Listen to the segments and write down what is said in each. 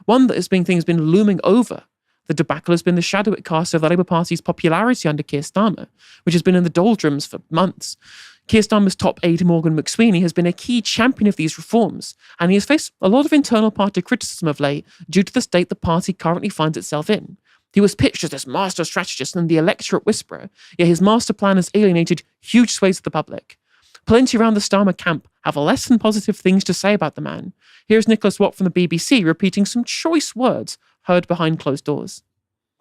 One that has been looming over the debacle has been the shadow it casts over the Labour Party's popularity under Keir Starmer, which has been in the doldrums for months. Keir Starmer's top aide, Morgan McSweeney, has been a key champion of these reforms, and he has faced a lot of internal party criticism of late due to the state the party currently finds itself in. He was pitched as this master strategist and the electorate whisperer, yet his master plan has alienated huge swathes of the public. Plenty around the Starmer camp have less than positive things to say about the man. Here's Nicholas Watt from the BBC repeating some choice words heard behind closed doors.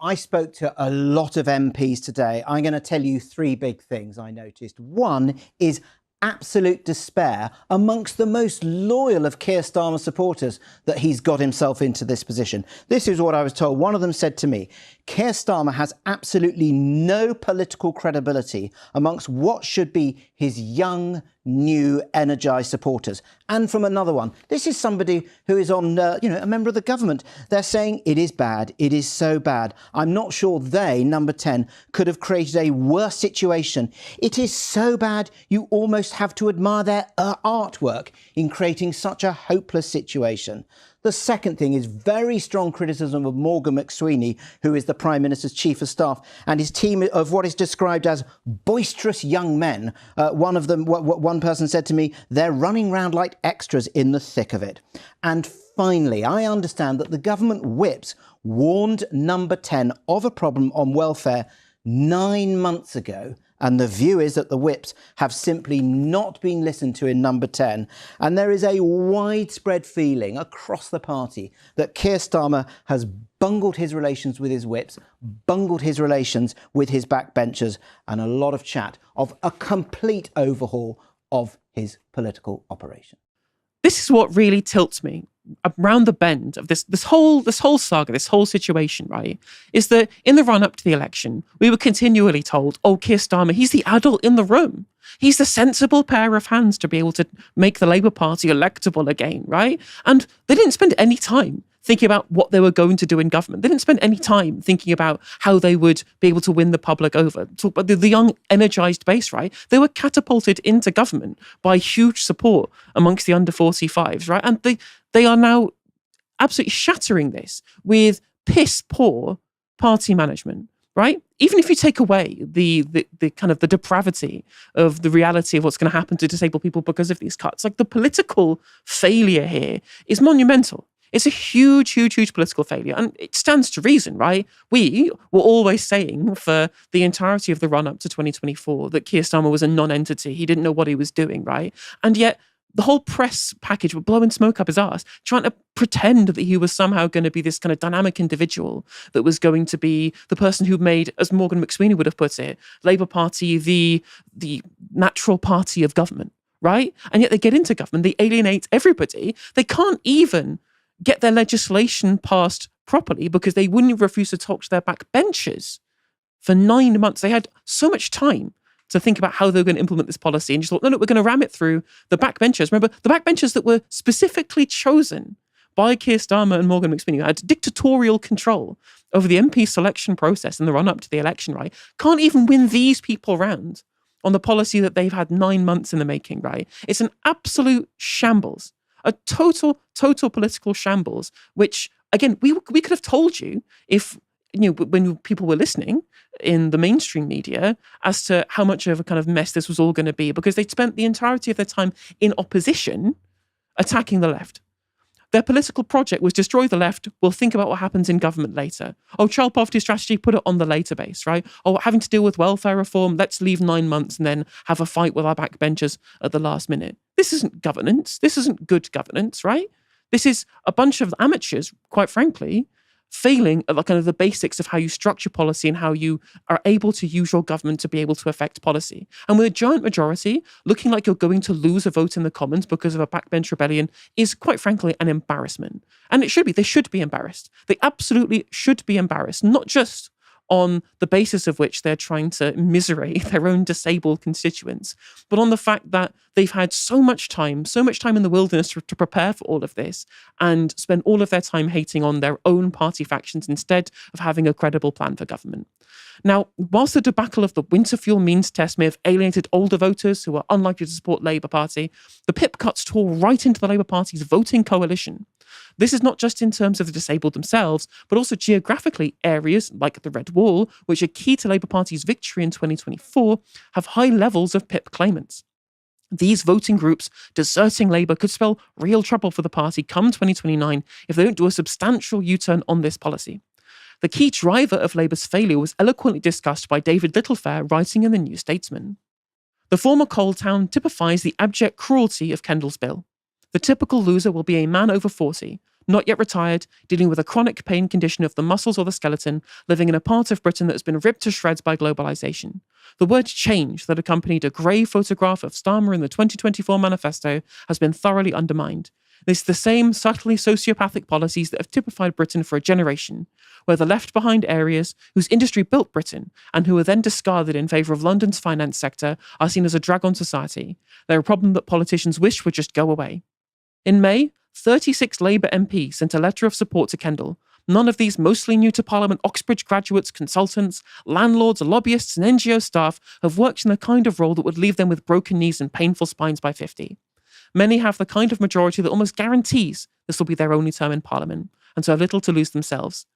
I spoke to a lot of MPs today. I'm going to tell you three big things I noticed. One is absolute despair amongst the most loyal of Keir Starmer supporters that he's got himself into this position. This is what I was told. One of them said to me, Keir Starmer has absolutely no political credibility amongst what should be his young, new, energised supporters. And from another one, this is somebody who is on, a member of the government. They're saying it is bad. It is so bad. I'm not sure they, number 10, could have created a worse situation. It is so bad you almost have to admire their artwork in creating such a hopeless situation. The second thing is very strong criticism of Morgan McSweeney, who is the Prime Minister's Chief of Staff, and his team of what is described as boisterous young men. One person said to me, they're running round like extras in the thick of it. And finally, I understand that the government whips warned number 10 of a problem on welfare 9 months ago. And the view is that the whips have simply not been listened to in number 10. And there is a widespread feeling across the party that Keir Starmer has bungled his relations with his whips, bungled his relations with his backbenchers, and a lot of chat of a complete overhaul of his political operation. This is what really tilts me around the bend of this whole saga, this whole situation, right, is that in the run-up to the election, we were continually told, oh, Keir Starmer, he's the adult in the room. He's the sensible pair of hands to be able to make the Labour Party electable again, right? And they didn't spend any time thinking about what they were going to do in government. They didn't spend any time thinking about how they would be able to win the public over. Talk about the young, energised base, right? They were catapulted into government by huge support amongst the under 45s, right? And they are now absolutely shattering this with piss poor party management, right? Even if you take away the kind of the depravity of the reality of what's going to happen to disabled people because of these cuts, like the political failure here is monumental. It's a huge, huge, huge political failure. And it stands to reason, right? We were always saying for the entirety of the run-up to 2024 that Keir Starmer was a non-entity. He didn't know what he was doing, right? And yet the whole press package were blowing smoke up his arse, trying to pretend that he was somehow going to be this kind of dynamic individual that was going to be the person who made, as Morgan McSweeney would have put it, Labour Party the natural party of government, right? And yet they get into government, they alienate everybody. They can't even get their legislation passed properly because they wouldn't refuse to talk to their backbenchers for 9 months. They had so much time to think about how they were going to implement this policy and just thought, no, we're going to ram it through the backbenchers. Remember, the backbenchers that were specifically chosen by Keir Starmer and Morgan McSweeney, who had dictatorial control over the MP selection process in the run-up to the election, right, can't even win these people round on the policy that they've had 9 months in the making, right? It's an absolute shambles. A total political shambles, which, again, we could have told you if, when people were listening in the mainstream media as to how much of a kind of mess this was all going to be, because they'd spent the entirety of their time in opposition attacking the left. Their political project was destroy the left. We'll think about what happens in government later. Oh, child poverty strategy, put it on the later base, right? Oh, having to deal with welfare reform, let's leave 9 months and then have a fight with our backbenchers at the last minute. This isn't governance. This isn't good governance, right? This is a bunch of amateurs, quite frankly, failing at the kind of the basics of how you structure policy and how you are able to use your government to be able to affect policy. And with a giant majority looking like you're going to lose a vote in the Commons because of a backbench rebellion is, quite frankly, an embarrassment. And it should be. They should be embarrassed. They absolutely should be embarrassed, not just on the basis of which they're trying to immiserate their own disabled constituents, but on the fact that they've had so much time in the wilderness to prepare for all of this and spend all of their time hating on their own party factions instead of having a credible plan for government. Now, whilst the debacle of the winter fuel means test may have alienated older voters who are unlikely to support Labour Party, the PIP cuts tore right into the Labour Party's voting coalition. This is not just in terms of the disabled themselves, but also geographically. Areas like the Red Wall, which are key to Labour Party's victory in 2024, have high levels of PIP claimants. These voting groups deserting Labour could spell real trouble for the party come 2029 if they don't do a substantial U-turn on this policy. The key driver of Labour's failure was eloquently discussed by David Littlefair, writing in the New Statesman. The former coal town typifies the abject cruelty of Kendall's bill. The typical loser will be a man over 40, not yet retired, dealing with a chronic pain condition of the muscles or the skeleton, living in a part of Britain that has been ripped to shreds by globalisation. The word change that accompanied a grey photograph of Starmer in the 2024 manifesto has been thoroughly undermined. This is the same subtly sociopathic policies that have typified Britain for a generation, where the left-behind areas, whose industry built Britain, and who are then discarded in favour of London's finance sector, are seen as a drag on society. They're a problem that politicians wish would just go away. In May, 36 Labour MPs sent a letter of support to Kendall. None of these mostly new to Parliament Oxbridge graduates, consultants, landlords, lobbyists and NGO staff have worked in the kind of role that would leave them with broken knees and painful spines by 50. Many have the kind of majority that almost guarantees this will be their only term in Parliament, and so have little to lose themselves.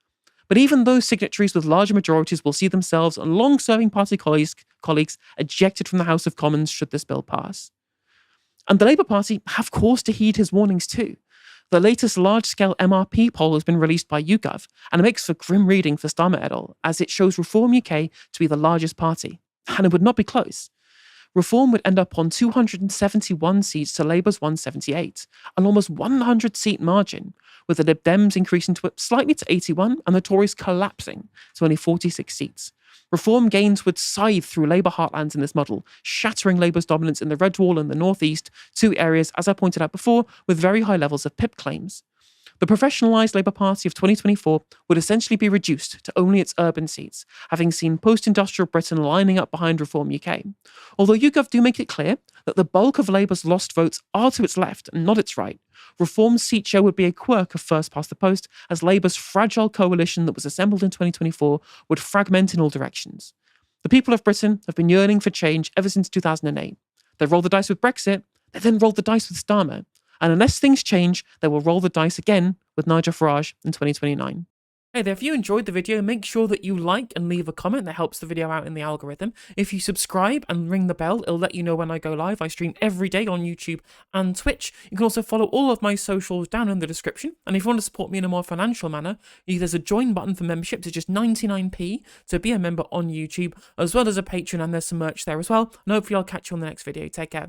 But even those signatories with larger majorities will see themselves and long-serving party colleagues ejected from the House of Commons should this bill pass. And the Labour Party have cause to heed his warnings too. The latest large-scale MRP poll has been released by YouGov, and it makes for grim reading for Starmer et al., as it shows Reform UK to be the largest party. And it would not be close. Reform would end up on 271 seats to Labour's 178, an almost 100-seat margin, with the Lib Dems increasing slightly to 81 and the Tories collapsing to only 46 seats. Reform gains would scythe through Labour heartlands in this model, shattering Labour's dominance in the Red Wall and the North East, two areas, as I pointed out before, with very high levels of PIP claims. The professionalised Labour Party of 2024 would essentially be reduced to only its urban seats, having seen post-industrial Britain lining up behind Reform UK. Although YouGov do make it clear that the bulk of Labour's lost votes are to its left and not its right, Reform's seat share would be a quirk of first past the post, as Labour's fragile coalition that was assembled in 2024 would fragment in all directions. The people of Britain have been yearning for change ever since 2008. They rolled the dice with Brexit, they then rolled the dice with Starmer. And unless things change, they will roll the dice again with Nigel Farage in 2029. Hey there, if you enjoyed the video, make sure that you like and leave a comment. That helps the video out in the algorithm. If you subscribe and ring the bell, it'll let you know when I go live. I stream every day on YouTube and Twitch. You can also follow all of my socials down in the description. And if you want to support me in a more financial manner, there's a join button for memberships. It's just 99p to be a member on YouTube, as well as a Patreon, and there's some merch there as well. And hopefully I'll catch you on the next video. Take care.